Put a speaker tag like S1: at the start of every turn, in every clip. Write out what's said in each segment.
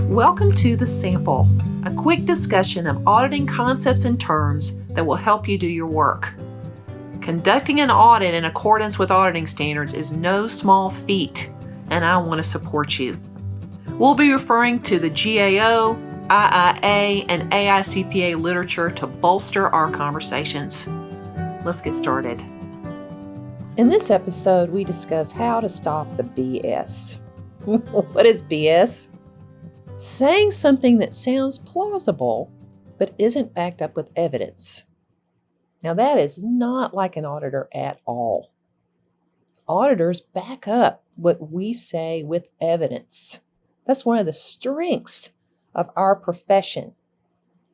S1: Welcome to The Sample, a quick discussion of auditing concepts and terms that will help you do your work. Conducting an audit in accordance with auditing standards is no small feat, and I want to support you. We'll be referring to the GAO, IIA, and AICPA literature to bolster our conversations. Let's get started.
S2: In this episode, we discuss how to stop the BS. What is BS? Saying something that sounds plausible, but isn't backed up with evidence. Now that is not like an auditor at all. Auditors back up what we say with evidence. That's one of the strengths of our profession.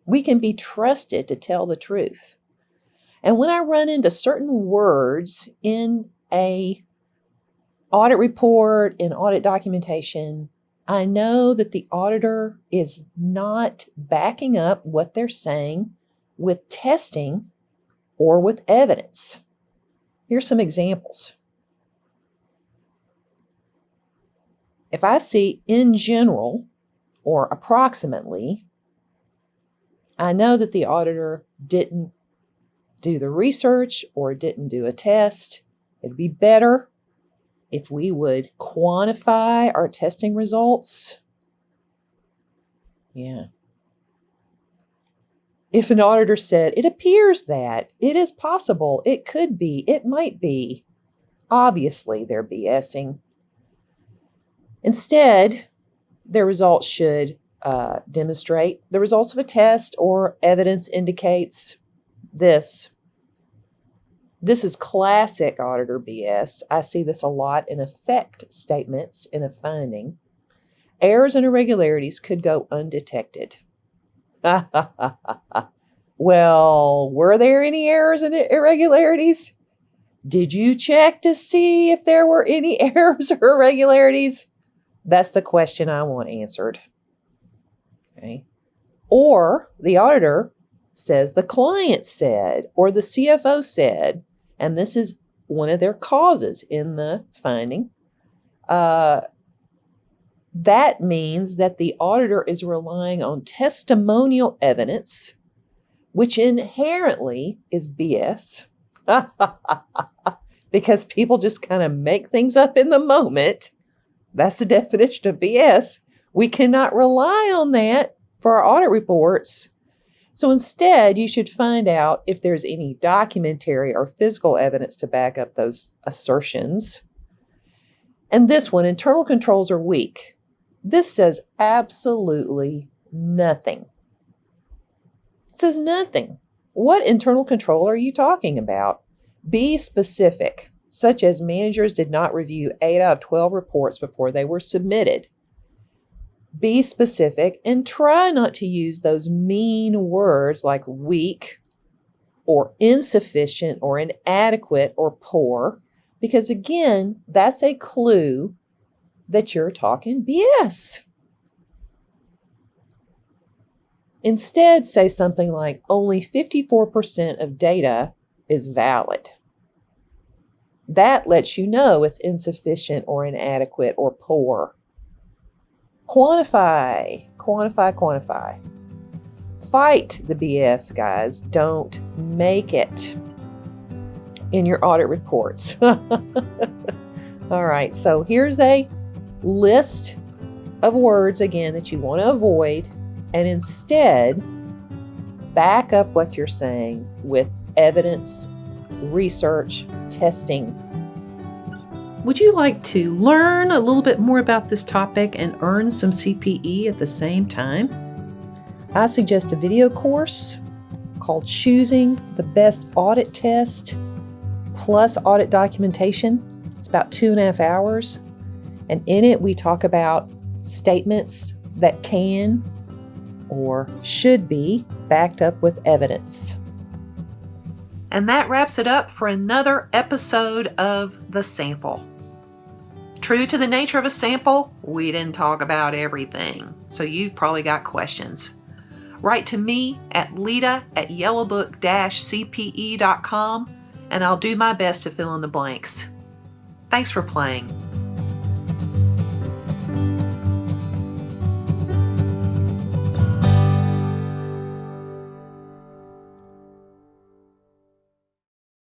S2: We can be trusted to tell the truth. And when I run into certain words in a audit report, in audit documentation, I know that the auditor is not backing up what they're saying with testing or with evidence. Here's some examples. If I see in general or approximately, I know that the auditor didn't do the research or didn't do a test. It'd be better if we would quantify our testing results. Yeah. If an auditor said, it appears that, it is possible, it could be, it might be, obviously they're BSing. Instead, their results should demonstrate the results of a test or evidence indicates this. This is classic auditor BS. I see this a lot in effect statements in a finding. Errors and irregularities could go undetected. Well, were there any errors and irregularities? Did you check to see if there were any errors or irregularities? That's the question I want answered. Okay. Or the auditor says the client said, or the CFO said, and this is one of their causes in the finding. That means that the auditor is relying on testimonial evidence, which inherently is BS, because people just kind of make things up in the moment. That's the definition of BS. We cannot rely on that for our audit reports. So instead, you should find out if there's any documentary or physical evidence to back up those assertions. And this one, internal controls are weak. This says absolutely nothing. It says nothing. What internal control are you talking about? Be specific, such as managers did not review 8 out of 12 reports before they were submitted. Be specific and try not to use those mean words like weak or insufficient or inadequate or poor, because again, that's a clue that you're talking BS. Instead, say something like only 54% of data is valid. That lets you know it's insufficient or inadequate or poor. Quantify. Fight the BS, guys. Don't make it in your audit reports. All right, so here's a list of words, again, that you want to avoid, and instead back up what you're saying with evidence, research, testing.
S1: Would you like to learn a little bit more about this topic and earn some CPE at the same time?
S2: I suggest a video course called Choosing the Best Audit Test plus Audit Documentation. It's about 2.5 hours. And in it, we talk about statements that can or should be backed up with evidence.
S1: And that wraps it up for another episode of The Sample. True to the nature of a sample, we didn't talk about everything, so you've probably got questions. Write to me at Lita@Yellowbook-CPE.com, and I'll do my best to fill in the blanks. Thanks for playing.